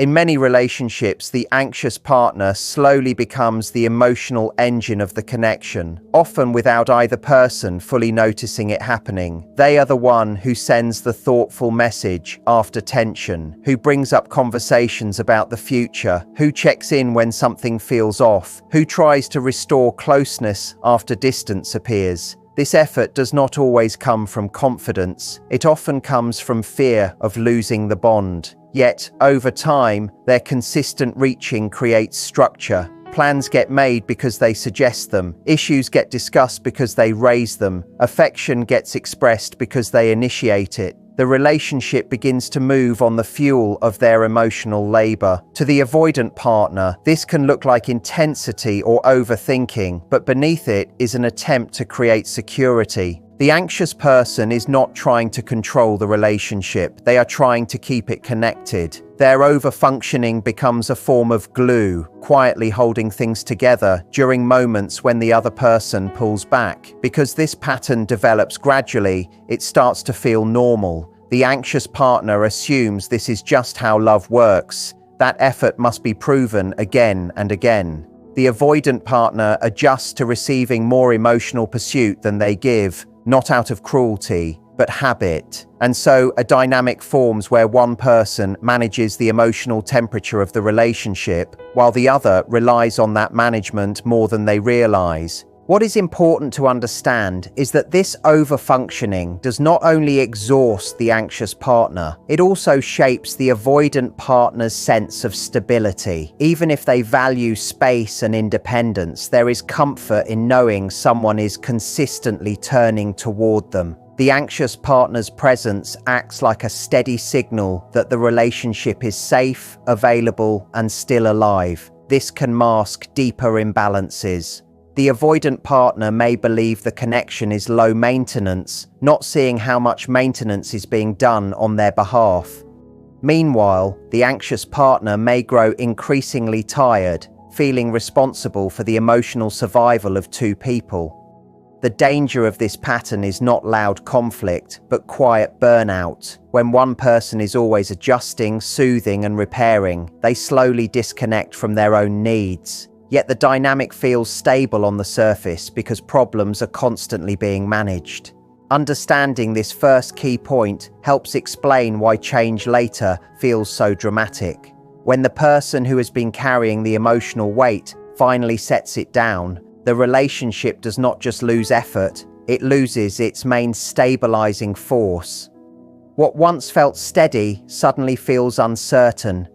In many relationships, the anxious partner slowly becomes the emotional engine of the connection, often without either person fully noticing it happening. They are the one who sends the thoughtful message after tension, who brings up conversations about the future, who checks in when something feels off, who tries to restore closeness after distance appears. This effort does not always come from confidence. It often comes from fear of losing the bond. Yet, over time, their consistent reaching creates structure. Plans get made because they suggest them. Issues get discussed because they raise them. Affection gets expressed because they initiate it. The relationship begins to move on the fuel of their emotional labor. To the avoidant partner, this can look like intensity or overthinking, but beneath it is an attempt to create security. The anxious person is not trying to control the relationship, they are trying to keep it connected. Their overfunctioning becomes a form of glue, quietly holding things together during moments when the other person pulls back. Because this pattern develops gradually, it starts to feel normal. The anxious partner assumes this is just how love works. That effort must be proven again and again. The avoidant partner adjusts to receiving more emotional pursuit than they give, not out of cruelty, but habit. And so a dynamic forms where one person manages the emotional temperature of the relationship, while the other relies on that management more than they realize. What is important to understand is that this overfunctioning does not only exhaust the anxious partner, it also shapes the avoidant partner's sense of stability. Even if they value space and independence, there is comfort in knowing someone is consistently turning toward them. The anxious partner's presence acts like a steady signal that the relationship is safe, available, and still alive. This can mask deeper imbalances. The avoidant partner may believe the connection is low maintenance, not seeing how much maintenance is being done on their behalf. Meanwhile, the anxious partner may grow increasingly tired, feeling responsible for the emotional survival of two people. The danger of this pattern is not loud conflict, but quiet burnout. When one person is always adjusting, soothing, and repairing, they slowly disconnect from their own needs. Yet the dynamic feels stable on the surface because problems are constantly being managed. Understanding this first key point helps explain why change later feels so dramatic. When the person who has been carrying the emotional weight finally sets it down, the relationship does not just lose effort, it loses its main stabilizing force. What once felt steady suddenly feels uncertain,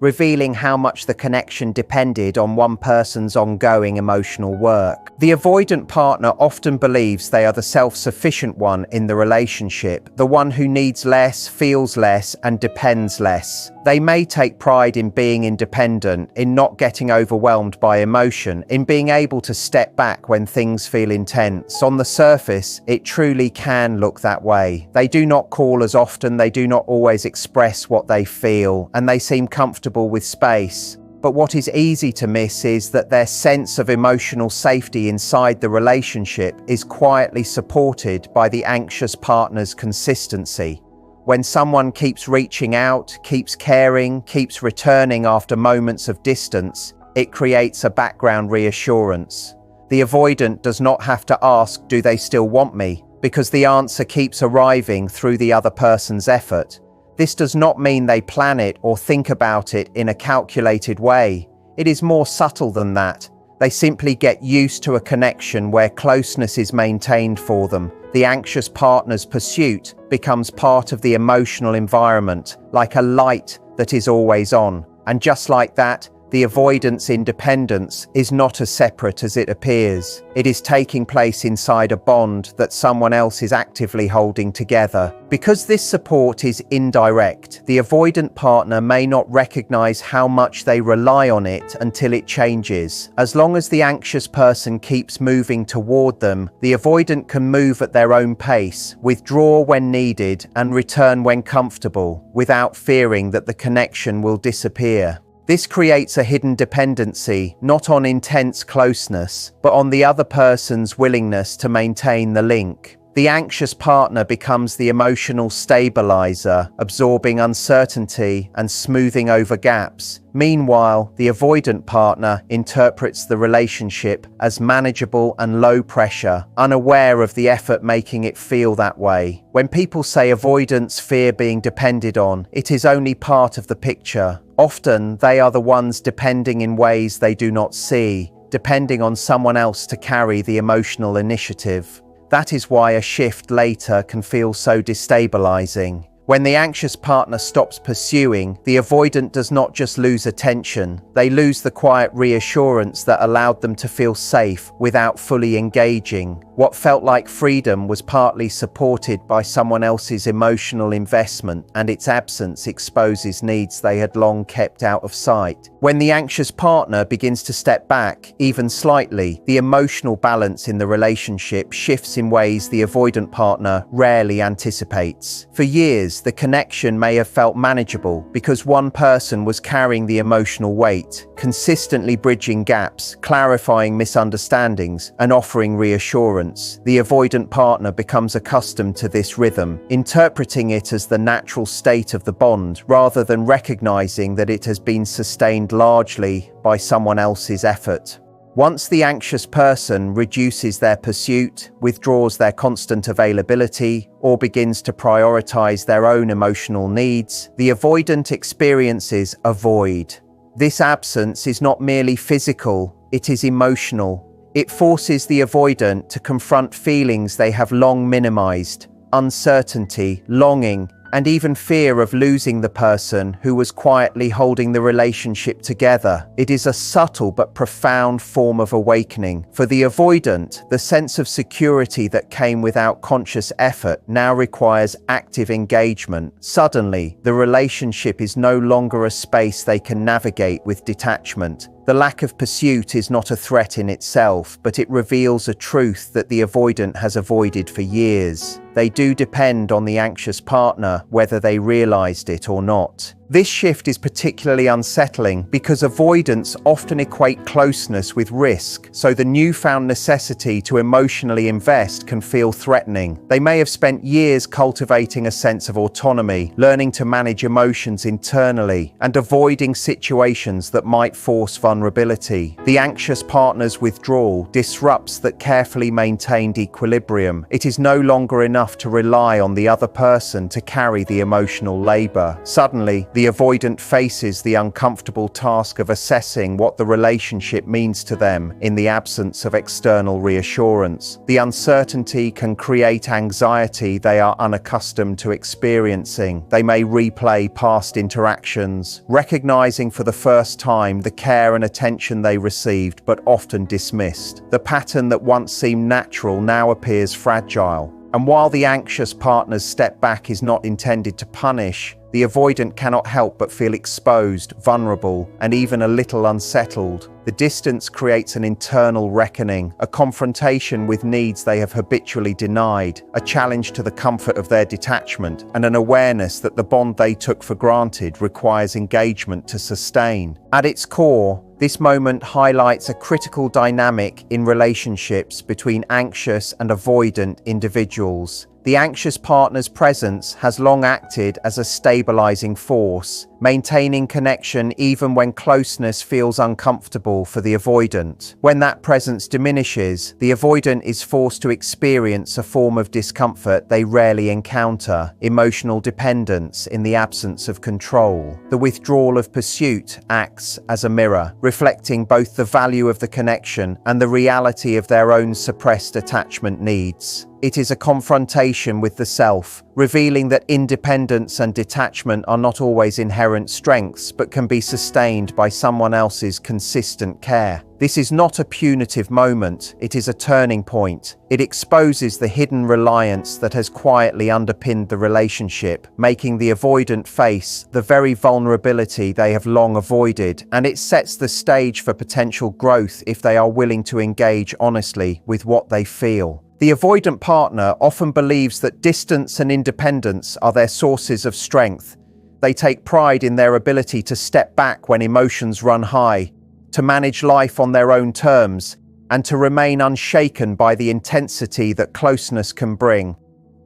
revealing how much the connection depended on one person's ongoing emotional work. The avoidant partner often believes they are the self-sufficient one in the relationship, the one who needs less, feels less, and depends less. They may take pride in being independent, in not getting overwhelmed by emotion, in being able to step back when things feel intense. On the surface, it truly can look that way. They do not call as often, they do not always express what they feel, and they seem comfortable with space. But what is easy to miss is that their sense of emotional safety inside the relationship is quietly supported by the anxious partner's consistency. When someone keeps reaching out, keeps caring, keeps returning after moments of distance, it creates a background reassurance. The avoidant does not have to ask, "Do they still want me?" because the answer keeps arriving through the other person's effort. This does not mean they plan it or think about it in a calculated way. It is more subtle than that. They simply get used to a connection where closeness is maintained for them. The anxious partner's pursuit becomes part of the emotional environment, like a light that is always on. And just like that, the avoidant's independence is not as separate as it appears. It is taking place inside a bond that someone else is actively holding together. Because this support is indirect, the avoidant partner may not recognize how much they rely on it until it changes. As long as the anxious person keeps moving toward them, the avoidant can move at their own pace, withdraw when needed, and return when comfortable, without fearing that the connection will disappear. This creates a hidden dependency, not on intense closeness, but on the other person's willingness to maintain the link. The anxious partner becomes the emotional stabilizer, absorbing uncertainty and smoothing over gaps. Meanwhile, the avoidant partner interprets the relationship as manageable and low pressure, unaware of the effort making it feel that way. When people say avoidants fear being depended on, it is only part of the picture. Often, they are the ones depending in ways they do not see, depending on someone else to carry the emotional initiative. That is why a shift later can feel so destabilizing. When the anxious partner stops pursuing, the avoidant does not just lose attention, they lose the quiet reassurance that allowed them to feel safe without fully engaging. What felt like freedom was partly supported by someone else's emotional investment, and its absence exposes needs they had long kept out of sight. When the anxious partner begins to step back, even slightly, the emotional balance in the relationship shifts in ways the avoidant partner rarely anticipates. For years, the connection may have felt manageable because one person was carrying the emotional weight, consistently bridging gaps, clarifying misunderstandings, and offering reassurance. The avoidant partner becomes accustomed to this rhythm, interpreting it as the natural state of the bond rather than recognizing that it has been sustained largely by someone else's effort. Once the anxious person reduces their pursuit, withdraws their constant availability, or begins to prioritize their own emotional needs, the avoidant experiences a void. This absence is not merely physical, it is emotional. It forces the avoidant to confront feelings they have long minimized: uncertainty, longing, and even fear of losing the person who was quietly holding the relationship together. It is a subtle but profound form of awakening. For the avoidant, the sense of security that came without conscious effort now requires active engagement. Suddenly, the relationship is no longer a space they can navigate with detachment. The lack of pursuit is not a threat in itself, but it reveals a truth that the avoidant has avoided for years. They do depend on the anxious partner, whether they realized it or not. This shift is particularly unsettling because avoidants often equate closeness with risk, so the newfound necessity to emotionally invest can feel threatening. They may have spent years cultivating a sense of autonomy, learning to manage emotions internally, and avoiding situations that might force vulnerability. The anxious partner's withdrawal disrupts that carefully maintained equilibrium. It is no longer enough to rely on the other person to carry the emotional labor. Suddenly, the avoidant faces the uncomfortable task of assessing what the relationship means to them in the absence of external reassurance. The uncertainty can create anxiety they are unaccustomed to experiencing. They may replay past interactions, recognizing for the first time the care and attention they received but often dismissed. The pattern that once seemed natural now appears fragile. And while the anxious partner's step back is not intended to punish, the avoidant cannot help but feel exposed, vulnerable, and even a little unsettled. The distance creates an internal reckoning, a confrontation with needs they have habitually denied, a challenge to the comfort of their detachment, and an awareness that the bond they took for granted requires engagement to sustain. At its core, this moment highlights a critical dynamic in relationships between anxious and avoidant individuals. The anxious partner's presence has long acted as a stabilizing force, maintaining connection even when closeness feels uncomfortable for the avoidant. When that presence diminishes, the avoidant is forced to experience a form of discomfort they rarely encounter: emotional dependence in the absence of control. The withdrawal of pursuit acts as a mirror, reflecting both the value of the connection and the reality of their own suppressed attachment needs. It is a confrontation with the self, revealing that independence and detachment are not always inherent strengths, but can be sustained by someone else's consistent care. This is not a punitive moment, it is a turning point. It exposes the hidden reliance that has quietly underpinned the relationship, making the avoidant face the very vulnerability they have long avoided, and it sets the stage for potential growth if they are willing to engage honestly with what they feel. The avoidant partner often believes that distance and independence are their sources of strength. They take pride in their ability to step back when emotions run high, to manage life on their own terms, and to remain unshaken by the intensity that closeness can bring.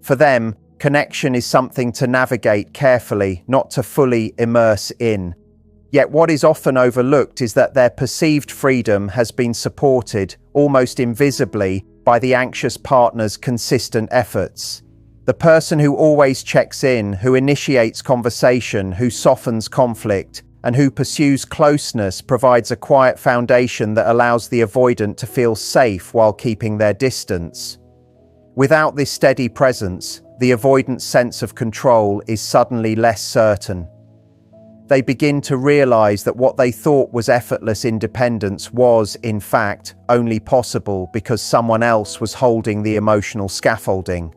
For them, connection is something to navigate carefully, not to fully immerse in. Yet what is often overlooked is that their perceived freedom has been supported, almost invisibly, by the anxious partner's consistent efforts. The person who always checks in, who initiates conversation, who softens conflict, and who pursues closeness provides a quiet foundation that allows the avoidant to feel safe while keeping their distance. Without this steady presence, the avoidant's sense of control is suddenly less certain. They begin to realize that what they thought was effortless independence was, in fact, only possible because someone else was holding the emotional scaffolding.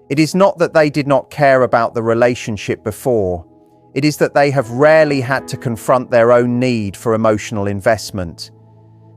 It is not that they did not care about the relationship before. It is that they have rarely had to confront their own need for emotional investment.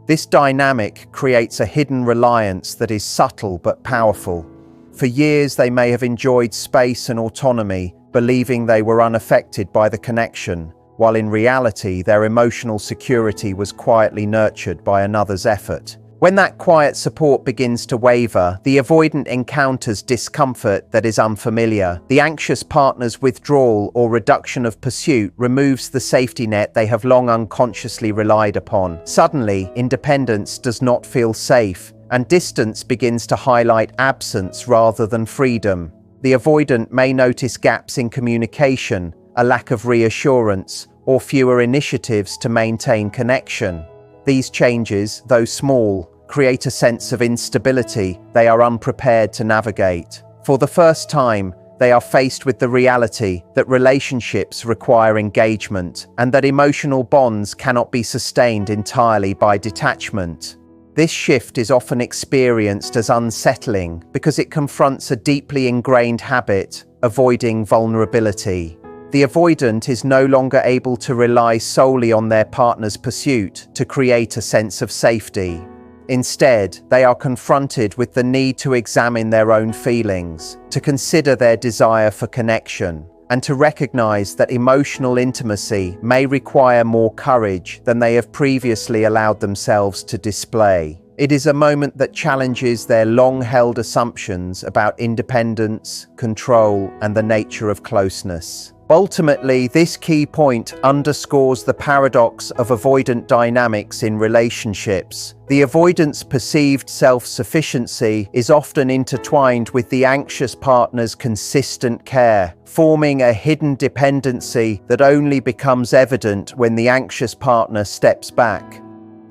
This dynamic creates a hidden reliance that is subtle but powerful. For years, they may have enjoyed space and autonomy, believing they were unaffected by the connection, while in reality their emotional security was quietly nurtured by another's effort. When that quiet support begins to waver, the avoidant encounters discomfort that is unfamiliar. The anxious partner's withdrawal or reduction of pursuit removes the safety net they have long unconsciously relied upon. Suddenly, independence does not feel safe, and distance begins to highlight absence rather than freedom. The avoidant may notice gaps in communication, a lack of reassurance, or fewer initiatives to maintain connection. These changes, though small, create a sense of instability they are unprepared to navigate. For the first time, they are faced with the reality that relationships require engagement and that emotional bonds cannot be sustained entirely by detachment. This shift is often experienced as unsettling because it confronts a deeply ingrained habit, avoiding vulnerability. The avoidant is no longer able to rely solely on their partner's pursuit to create a sense of safety. Instead, they are confronted with the need to examine their own feelings, to consider their desire for connection, and to recognize that emotional intimacy may require more courage than they have previously allowed themselves to display. It is a moment that challenges their long-held assumptions about independence, control, and the nature of closeness. Ultimately, this key point underscores the paradox of avoidant dynamics in relationships. The avoidant's perceived self-sufficiency is often intertwined with the anxious partner's consistent care, forming a hidden dependency that only becomes evident when the anxious partner steps back.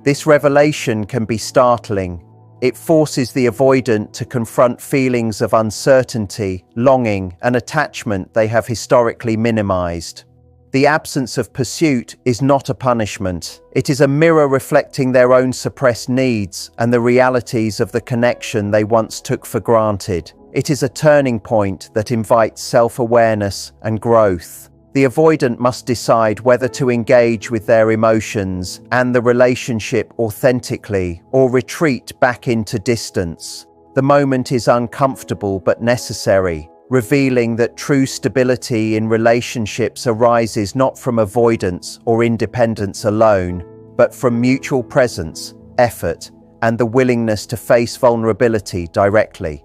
This revelation can be startling. It forces the avoidant to confront feelings of uncertainty, longing, and attachment they have historically minimized. The absence of pursuit is not a punishment. It is a mirror reflecting their own suppressed needs and the realities of the connection they once took for granted. It is a turning point that invites self-awareness and growth. The avoidant must decide whether to engage with their emotions and the relationship authentically or retreat back into distance. The moment is uncomfortable but necessary, revealing that true stability in relationships arises not from avoidance or independence alone, but from mutual presence, effort, and the willingness to face vulnerability directly.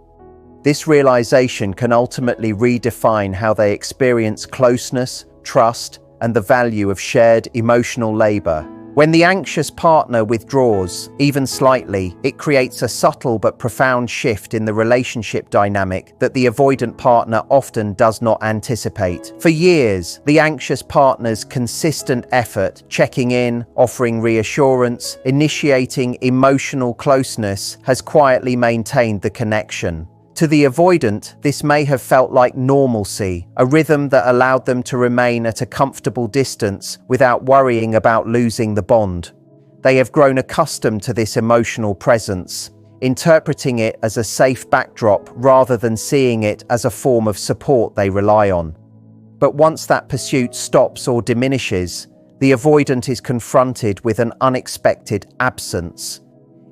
This realization can ultimately redefine how they experience closeness, trust, and the value of shared emotional labor. When the anxious partner withdraws, even slightly, it creates a subtle but profound shift in the relationship dynamic that the avoidant partner often does not anticipate. For years, the anxious partner's consistent effort, checking in, offering reassurance, initiating emotional closeness, has quietly maintained the connection. To the avoidant, this may have felt like normalcy, a rhythm that allowed them to remain at a comfortable distance without worrying about losing the bond. They have grown accustomed to this emotional presence, interpreting it as a safe backdrop rather than seeing it as a form of support they rely on. But once that pursuit stops or diminishes, the avoidant is confronted with an unexpected absence.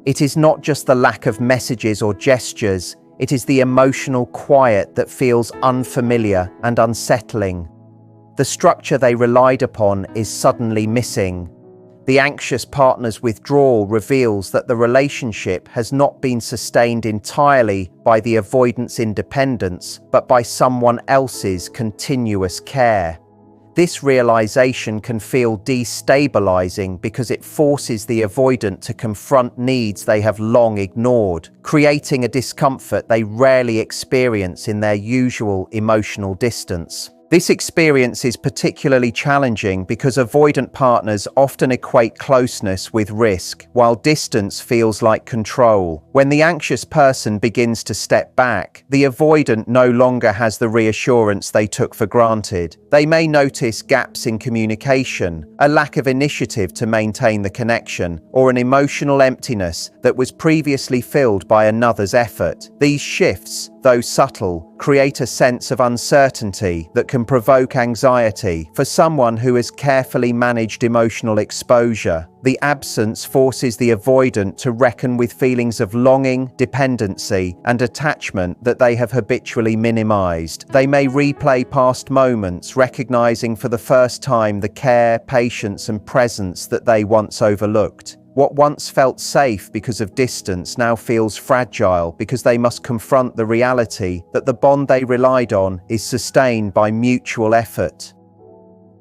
It is not just the lack of messages or gestures. It is the emotional quiet that feels unfamiliar and unsettling. The structure they relied upon is suddenly missing. The anxious partner's withdrawal reveals that the relationship has not been sustained entirely by the avoidant's independence, but by someone else's continuous care. This realization can feel destabilizing because it forces the avoidant to confront needs they have long ignored, creating a discomfort they rarely experience in their usual emotional distance. This experience is particularly challenging because avoidant partners often equate closeness with risk, while distance feels like control. When the anxious person begins to step back, the avoidant no longer has the reassurance they took for granted. They may notice gaps in communication, a lack of initiative to maintain the connection, or an emotional emptiness that was previously filled by another's effort. These shifts, though subtle, create a sense of uncertainty that can provoke anxiety for someone who has carefully managed emotional exposure. The absence forces the avoidant to reckon with feelings of longing, dependency, and attachment that they have habitually minimized. They may replay past moments, recognizing for the first time the care, patience, and presence that they once overlooked. What once felt safe because of distance now feels fragile because they must confront the reality that the bond they relied on is sustained by mutual effort.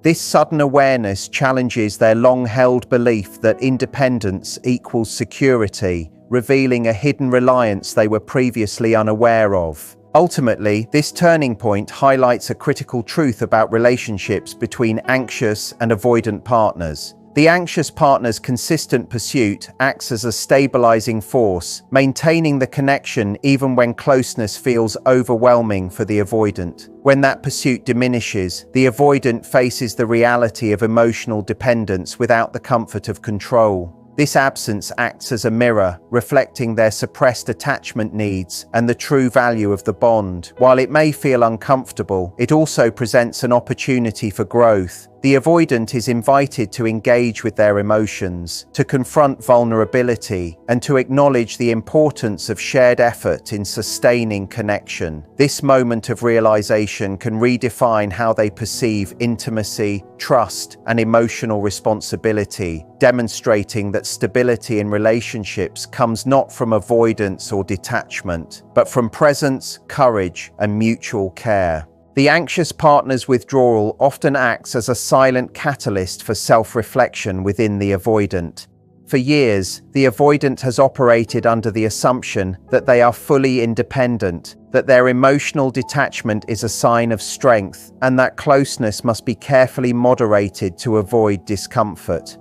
This sudden awareness challenges their long-held belief that independence equals security, revealing a hidden reliance they were previously unaware of. Ultimately, this turning point highlights a critical truth about relationships between anxious and avoidant partners. The anxious partner's consistent pursuit acts as a stabilizing force, maintaining the connection even when closeness feels overwhelming for the avoidant. When that pursuit diminishes, the avoidant faces the reality of emotional dependence without the comfort of control. This absence acts as a mirror, reflecting their suppressed attachment needs and the true value of the bond. While it may feel uncomfortable, it also presents an opportunity for growth. The avoidant is invited to engage with their emotions, to confront vulnerability, and to acknowledge the importance of shared effort in sustaining connection. This moment of realization can redefine how they perceive intimacy, trust, and emotional responsibility, demonstrating that stability in relationships comes not from avoidance or detachment, but from presence, courage, and mutual care. The anxious partner's withdrawal often acts as a silent catalyst for self-reflection within the avoidant. For years, the avoidant has operated under the assumption that they are fully independent, that their emotional detachment is a sign of strength, and that closeness must be carefully moderated to avoid discomfort.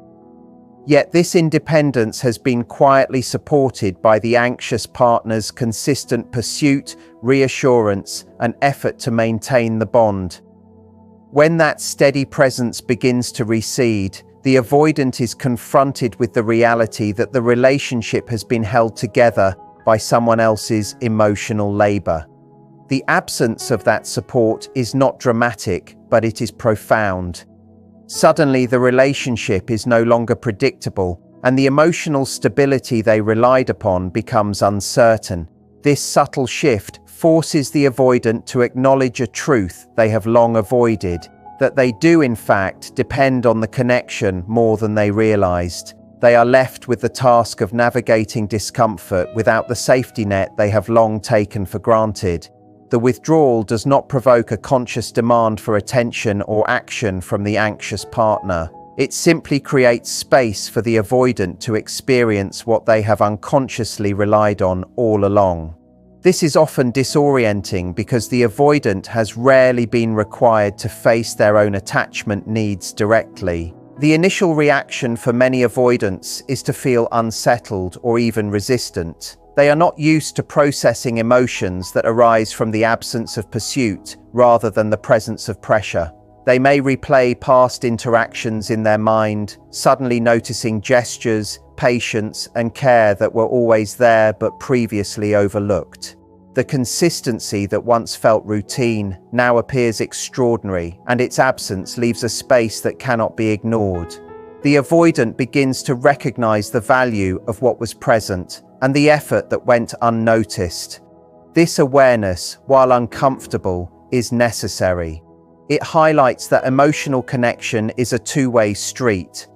Yet this independence has been quietly supported by the anxious partner's consistent pursuit, reassurance, and effort to maintain the bond. When that steady presence begins to recede, the avoidant is confronted with the reality that the relationship has been held together by someone else's emotional labor. The absence of that support is not dramatic, but it is profound. Suddenly, the relationship is no longer predictable, and the emotional stability they relied upon becomes uncertain. This subtle shift forces the avoidant to acknowledge a truth they have long avoided, that they do in fact depend on the connection more than they realized. They are left with the task of navigating discomfort without the safety net they have long taken for granted. The withdrawal does not provoke a conscious demand for attention or action from the anxious partner. It simply creates space for the avoidant to experience what they have unconsciously relied on all along. This is often disorienting because the avoidant has rarely been required to face their own attachment needs directly. The initial reaction for many avoidants is to feel unsettled or even resistant. They are not used to processing emotions that arise from the absence of pursuit rather than the presence of pressure. They may replay past interactions in their mind, suddenly noticing gestures, patience, and care that were always there but previously overlooked. The consistency that once felt routine now appears extraordinary, and its absence leaves a space that cannot be ignored. The avoidant begins to recognize the value of what was present and the effort that went unnoticed. This awareness, while uncomfortable, is necessary. It highlights that emotional connection is a two-way street.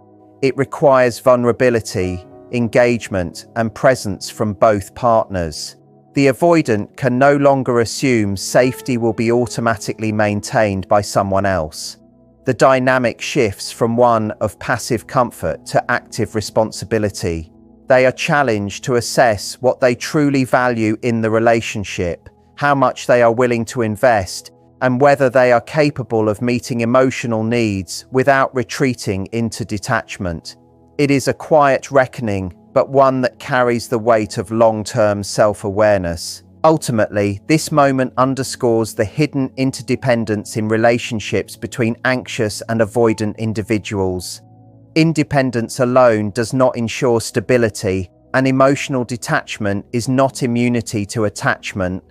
It requires vulnerability, engagement, and presence from both partners. The avoidant can no longer assume safety will be automatically maintained by someone else. The dynamic shifts from one of passive comfort to active responsibility. They are challenged to assess what they truly value in the relationship, how much they are willing to invest, and whether they are capable of meeting emotional needs without retreating into detachment. It is a quiet reckoning, but one that carries the weight of long-term self-awareness. Ultimately, this moment underscores the hidden interdependence in relationships between anxious and avoidant individuals. Independence alone does not ensure stability, and emotional detachment is not immunity to attachment.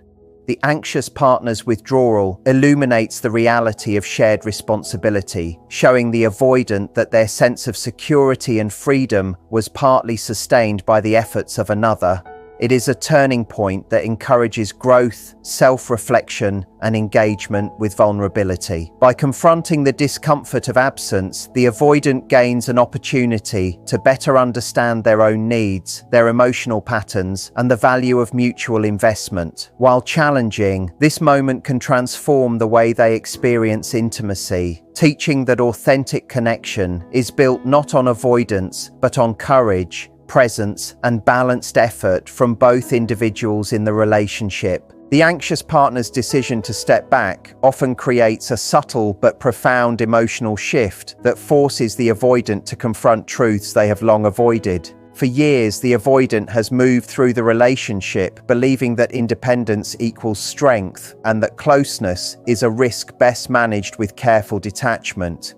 The anxious partner's withdrawal illuminates the reality of shared responsibility, showing the avoidant that their sense of security and freedom was partly sustained by the efforts of another. It is a turning point that encourages growth, self-reflection, and engagement with vulnerability. By confronting the discomfort of absence, the avoidant gains an opportunity to better understand their own needs, their emotional patterns, and the value of mutual investment. While challenging, this moment can transform the way they experience intimacy, teaching that authentic connection is built not on avoidance, but on courage, presence, and balanced effort from both individuals in the relationship. The anxious partner's decision to step back often creates a subtle but profound emotional shift that forces the avoidant to confront truths they have long avoided. For years, the avoidant has moved through the relationship believing that independence equals strength and that closeness is a risk best managed with careful detachment.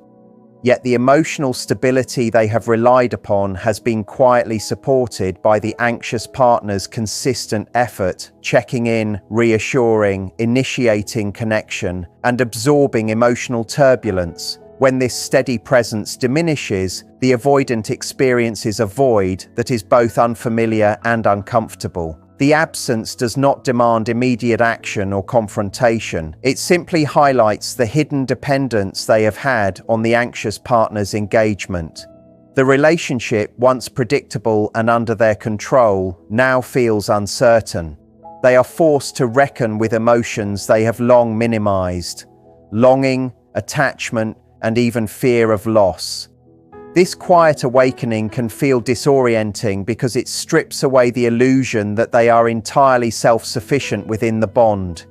Yet the emotional stability they have relied upon has been quietly supported by the anxious partner's consistent effort, checking in, reassuring, initiating connection, and absorbing emotional turbulence. When this steady presence diminishes, the avoidant experiences a void that is both unfamiliar and uncomfortable. The absence does not demand immediate action or confrontation. It simply highlights the hidden dependence they have had on the anxious partner's engagement. The relationship, once predictable and under their control, now feels uncertain. They are forced to reckon with emotions they have long minimized: longing, attachment, and even fear of loss. This quiet awakening can feel disorienting because it strips away the illusion that they are entirely self-sufficient within the bond.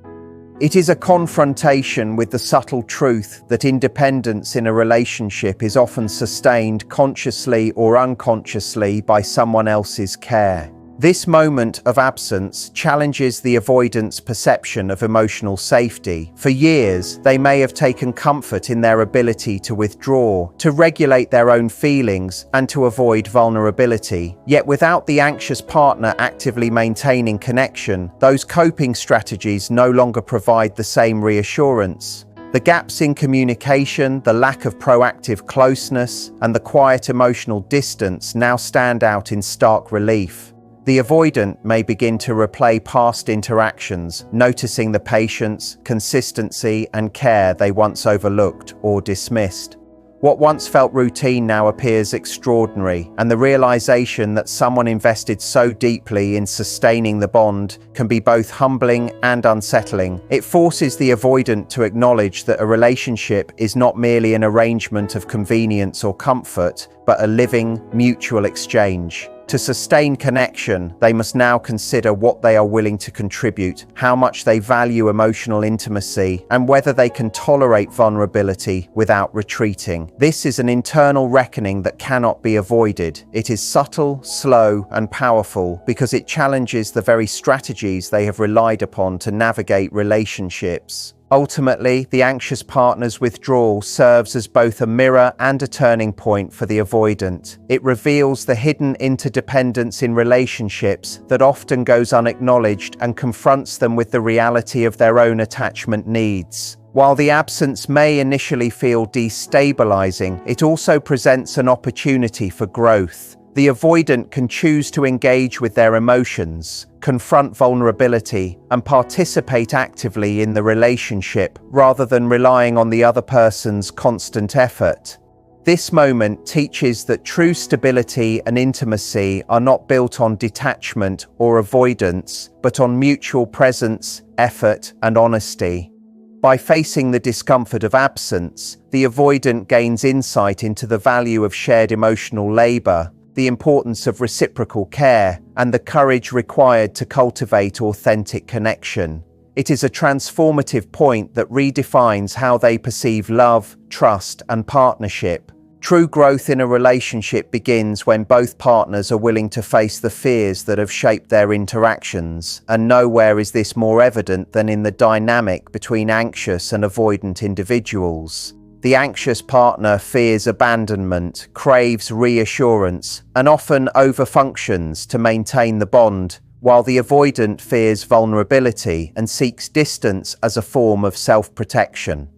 It is a confrontation with the subtle truth that independence in a relationship is often sustained consciously or unconsciously by someone else's care. This moment of absence challenges the avoidant's perception of emotional safety. For years, they may have taken comfort in their ability to withdraw, to regulate their own feelings, and to avoid vulnerability. Yet without the anxious partner actively maintaining connection, those coping strategies no longer provide the same reassurance. The gaps in communication, the lack of proactive closeness, and the quiet emotional distance now stand out in stark relief. The avoidant may begin to replay past interactions, noticing the patience, consistency, and care they once overlooked or dismissed. What once felt routine now appears extraordinary, and the realization that someone invested so deeply in sustaining the bond can be both humbling and unsettling. It forces the avoidant to acknowledge that a relationship is not merely an arrangement of convenience or comfort, but a living, mutual exchange. To sustain connection, they must now consider what they are willing to contribute, how much they value emotional intimacy, and whether they can tolerate vulnerability without retreating. This is an internal reckoning that cannot be avoided. It is subtle, slow, and powerful because it challenges the very strategies they have relied upon to navigate relationships. Ultimately, the anxious partner's withdrawal serves as both a mirror and a turning point for the avoidant. It reveals the hidden interdependence in relationships that often goes unacknowledged and confronts them with the reality of their own attachment needs. While the absence may initially feel destabilizing, it also presents an opportunity for growth. The avoidant can choose to engage with their emotions, confront vulnerability, and participate actively in the relationship rather than relying on the other person's constant effort. This moment teaches that true stability and intimacy are not built on detachment or avoidance, but on mutual presence, effort, and honesty. By facing the discomfort of absence, the avoidant gains insight into the value of shared emotional labor, the importance of reciprocal care, and the courage required to cultivate authentic connection. It is a transformative point that redefines how they perceive love, trust, and partnership. True growth in a relationship begins when both partners are willing to face the fears that have shaped their interactions, and nowhere is this more evident than in the dynamic between anxious and avoidant individuals. The anxious partner fears abandonment, craves reassurance, and often overfunctions to maintain the bond, while the avoidant fears vulnerability and seeks distance as a form of self-protection.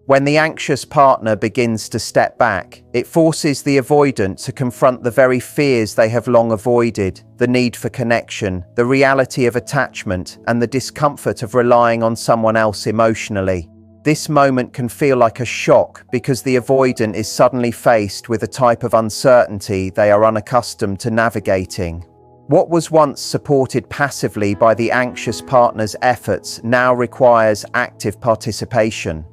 When the anxious partner begins to step back, it forces the avoidant to confront the very fears they have long avoided: the need for connection, the reality of attachment, and the discomfort of relying on someone else emotionally. This moment can feel like a shock because the avoidant is suddenly faced with a type of uncertainty they are unaccustomed to navigating. What was once supported passively by the anxious partner's efforts now requires active participation.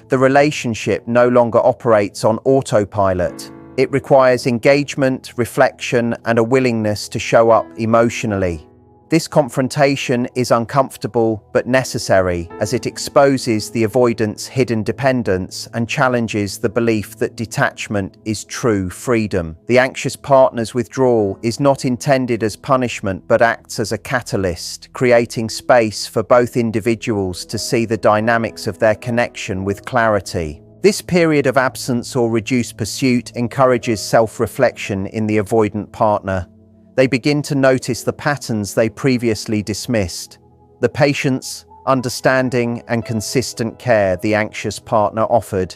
The relationship no longer operates on autopilot. It requires engagement, reflection, and a willingness to show up emotionally. This confrontation is uncomfortable but necessary, as it exposes the avoidant's hidden dependence and challenges the belief that detachment is true freedom. The anxious partner's withdrawal is not intended as punishment but acts as a catalyst, creating space for both individuals to see the dynamics of their connection with clarity. This period of absence or reduced pursuit encourages self-reflection in the avoidant partner. They begin to notice the patterns they previously dismissed, the patience, understanding, and consistent care the anxious partner offered.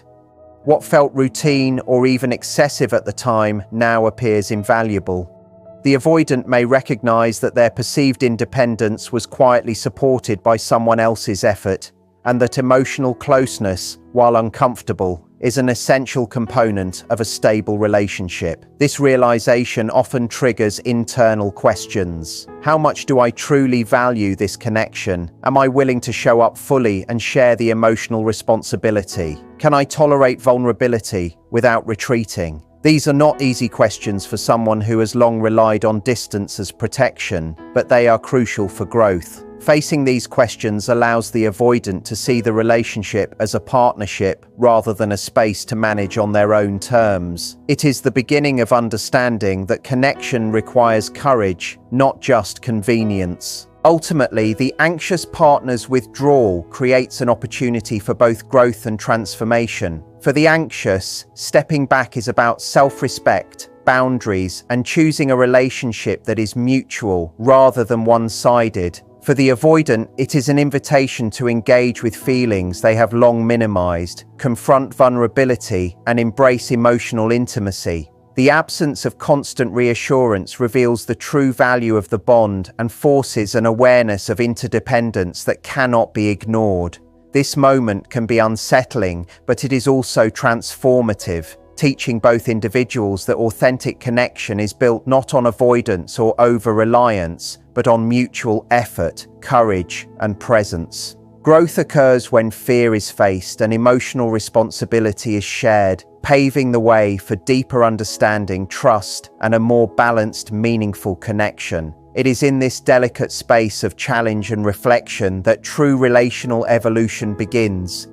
What felt routine or even excessive at the time now appears invaluable. The avoidant may recognize that their perceived independence was quietly supported by someone else's effort, and that emotional closeness, while uncomfortable, is an essential component of a stable relationship. This realization often triggers internal questions. How much do I truly value this connection? Am I willing to show up fully and share the emotional responsibility? Can I tolerate vulnerability without retreating? These are not easy questions for someone who has long relied on distance as protection, but they are crucial for growth. Facing these questions allows the avoidant to see the relationship as a partnership rather than a space to manage on their own terms. It is the beginning of understanding that connection requires courage, not just convenience. Ultimately, the anxious partner's withdrawal creates an opportunity for both growth and transformation. For the anxious, stepping back is about self-respect, boundaries, and choosing a relationship that is mutual rather than one-sided. For the avoidant, it is an invitation to engage with feelings they have long minimized, confront vulnerability, and embrace emotional intimacy. The absence of constant reassurance reveals the true value of the bond and forces an awareness of interdependence that cannot be ignored. This moment can be unsettling, but it is also transformative, teaching both individuals that authentic connection is built not on avoidance or over-reliance, but on mutual effort, courage, and presence. Growth occurs when fear is faced and emotional responsibility is shared, paving the way for deeper understanding, trust, and a more balanced, meaningful connection. It is in this delicate space of challenge and reflection that true relational evolution begins.